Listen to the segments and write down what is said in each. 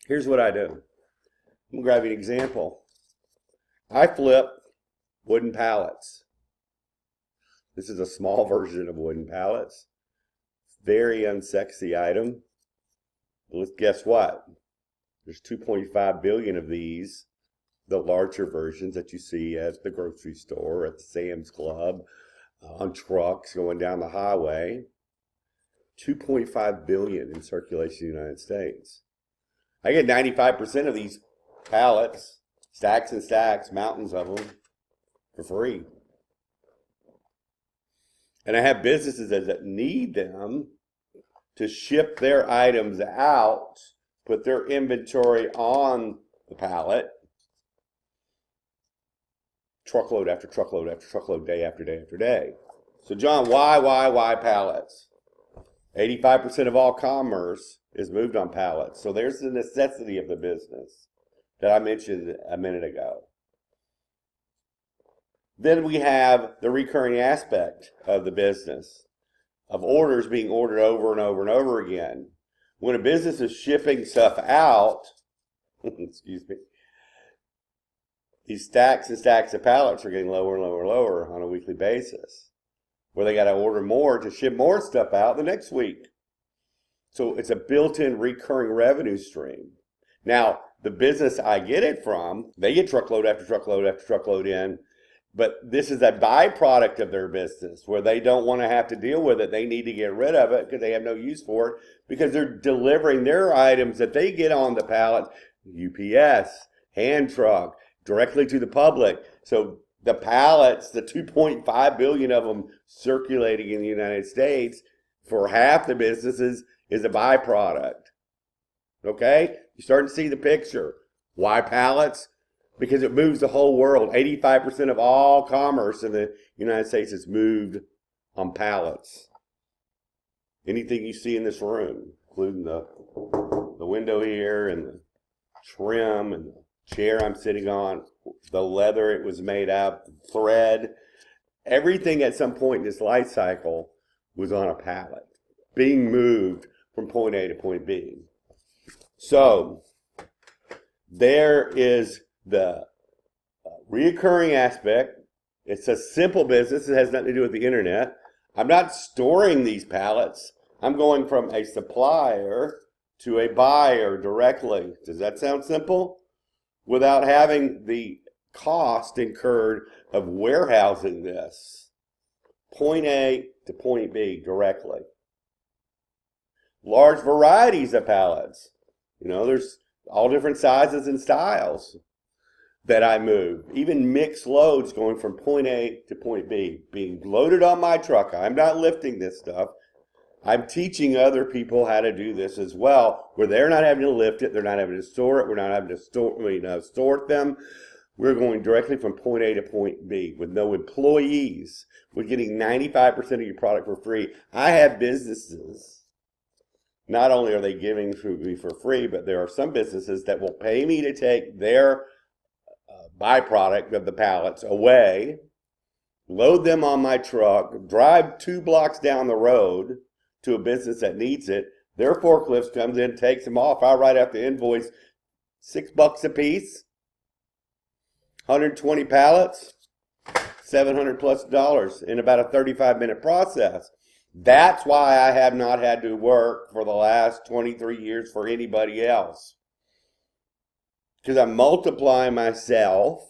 Here's what I do. I'm gonna grab you an example. I flip wooden pallets. This is a small version of wooden pallets. Very unsexy item. Well, guess what? There's 2.5 billion of these, the larger versions that you see at the grocery store, at the Sam's Club, on trucks going down the highway. 2.5 billion in circulation in the United States. I get 95% of these pallets, stacks and stacks, mountains of them, for free. And I have businesses that need them to ship their items out, put their inventory on the pallet, truckload after truckload after truckload, day after day after day. So John, why pallets? 85% of all commerce is moved on pallets. So there's the necessity of the business that I mentioned a minute ago. Then we have the recurring aspect of the business, of orders being ordered over and over and over again. When a business is shipping stuff out, excuse me, these stacks and stacks of pallets are getting lower and lower and lower on a weekly basis, where they got to order more to ship more stuff out the next week. So it's a built-in recurring revenue stream. Now, the business I get it from, they get truckload after truckload after truckload in, but this is a byproduct of their business where they don't want to have to deal with it. They need to get rid of it because they have no use for it, because they're delivering their items that they get on the pallet, UPS, hand truck, directly to the public. So the pallets, the 2.5 billion of them circulating in the United States for half the businesses is a byproduct. Okay? You're starting to see the picture. Why pallets? Because it moves the whole world. 85% of all commerce in the United States is moved on pallets. Anything you see in this room, including the window here and the trim and the chair I'm sitting on, the leather it was made out, thread, everything at some point in this life cycle was on a pallet, being moved from point A to point B. So there is the reoccurring aspect. It's a simple business. It has nothing to do with the internet. I'm not storing these pallets. I'm going from a supplier to a buyer directly. Does that sound simple? Without having the cost incurred of warehousing this. Point A to point B directly. Large varieties of pallets. You know, there's all different sizes and styles that I move. Even mixed loads going from point A to point B, being loaded on my truck. I'm not lifting this stuff. I'm teaching other people how to do this as well, where they're not having to lift it, they're not having to store it, we're not having to sort them. We're going directly from point A to point B with no employees. We're getting 95% of your product for free. I have businesses. Not only are they giving to me for free, but there are some businesses that will pay me to take their byproduct of the pallets away, load them on my truck, drive 2 blocks down the road to a business that needs it. Their forklift comes in, takes them off. I write out the invoice, $6 a piece, 120 pallets, $700+ in about a 35-minute process. That's why I have not had to work for the last 23 years for anybody else. Because I'm multiplying myself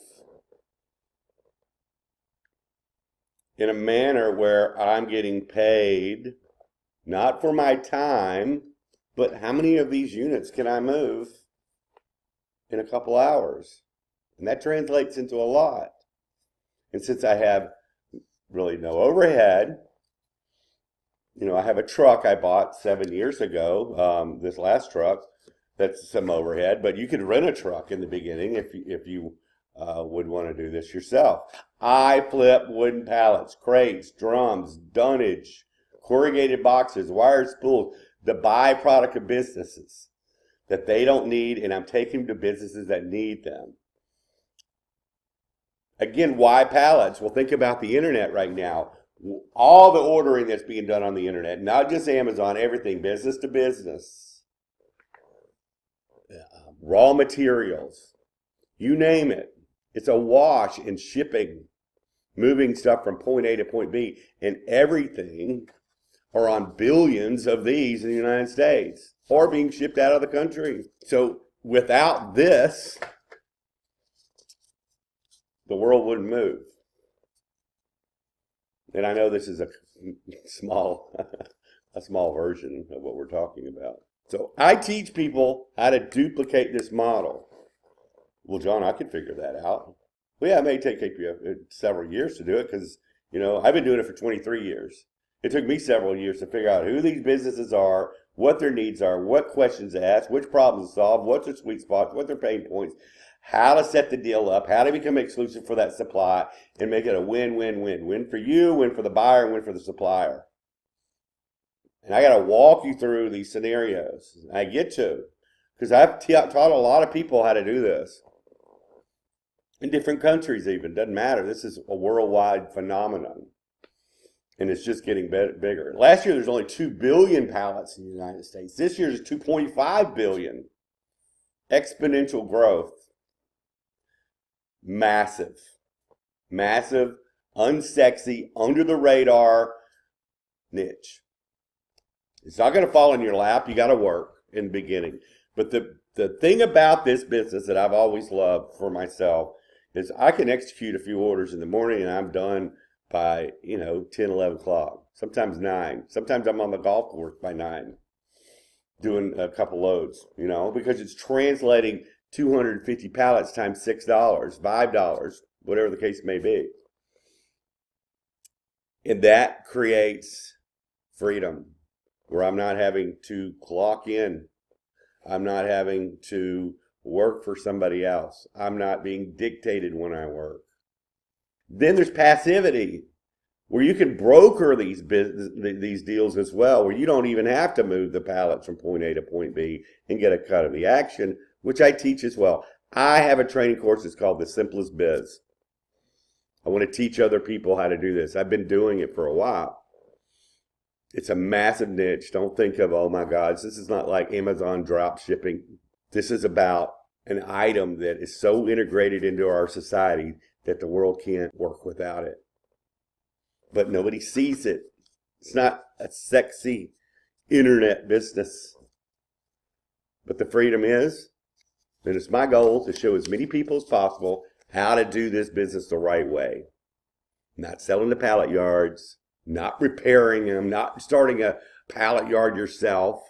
in a manner where I'm getting paid not for my time, but how many of these units can I move in a couple hours? And that translates into a lot. And since I have really no overhead, you know, I have a truck I bought 7 years ago, this last truck, that's some overhead, but you could rent a truck in the beginning if you would want to do this yourself. I flip wooden pallets, crates, drums, dunnage, corrugated boxes, wire spools, the byproduct of businesses that they don't need, and I'm taking them to businesses that need them. Again, why pallets? Well, think about the internet right now. All the ordering that's being done on the internet, not just Amazon, everything, business to business. raw materials, you name it. It's a wash in shipping, moving stuff from point A to point B, and everything are on billions of these in the United States or being shipped out of the country. So without this, the world wouldn't move. And I know this is a small version of what we're talking about. So I teach people how to duplicate this model. Well, John, I could figure that out. Well, yeah, it may take you several years to do it because, I've been doing it for 23 years. It took me several years to figure out who these businesses are, what their needs are, what questions to ask, which problems to solve, what's their sweet spots, what their pain points, how to set the deal up, how to become exclusive for that supply, and make it a win-win-win. Win for you, win for the buyer, and win for the supplier. And I got to walk you through these scenarios. I get to, because I've taught a lot of people how to do this. In different countries even, doesn't matter. This is a worldwide phenomenon. And it's just getting bigger. Last year, there's only 2 billion pallets in the United States. This year, there's 2.5 billion. Exponential growth. Massive. Massive, unsexy, under the radar niche. It's not going to fall in your lap. You got to work in the beginning. But the thing about this business that I've always loved for myself is I can execute a few orders in the morning and I'm done by, 10, 11 o'clock. Sometimes 9. Sometimes I'm on the golf course by 9 doing a couple loads, because it's translating 250 pallets times $6, $5, whatever the case may be. And that creates freedom where I'm not having to clock in. I'm not having to work for somebody else. I'm not being dictated when I work. Then there's passivity, where you can broker these deals as well, where you don't even have to move the pallets from point A to point B and get a cut of the action, which I teach as well. I have a training course that's called The Simplest Biz. I want to teach other people how to do this. I've been doing it for a while. It's a massive niche. Don't think of, oh my God, this is not like Amazon drop shipping. This is about an item that is so integrated into our society that the world can't work without it. But nobody sees it. It's not a sexy internet business. But the freedom is, and it's my goal to show as many people as possible how to do this business the right way. Not selling to pallet yards, not repairing them, not starting a pallet yard yourself.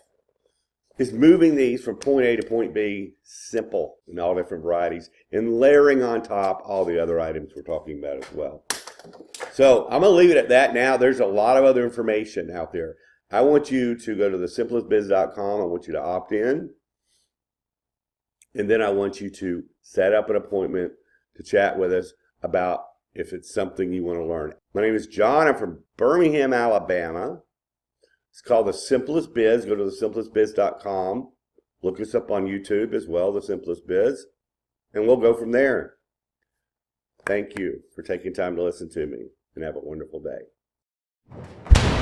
Is moving these from point A to point B, simple in all different varieties, and layering on top all the other items we're talking about as well. So I'm going to leave it at that now. There's a lot of other information out there. I want you to go to thesimplestbiz.com. I want you to opt in. And then I want you to set up an appointment to chat with us about if it's something you want to learn. My name is John. I'm from Birmingham, Alabama. It's called The Simplest Biz. Go to thesimplestbiz.com. Look us up on YouTube as well, The Simplest Biz. And we'll go from there. Thank you for taking time to listen to me, and have a wonderful day.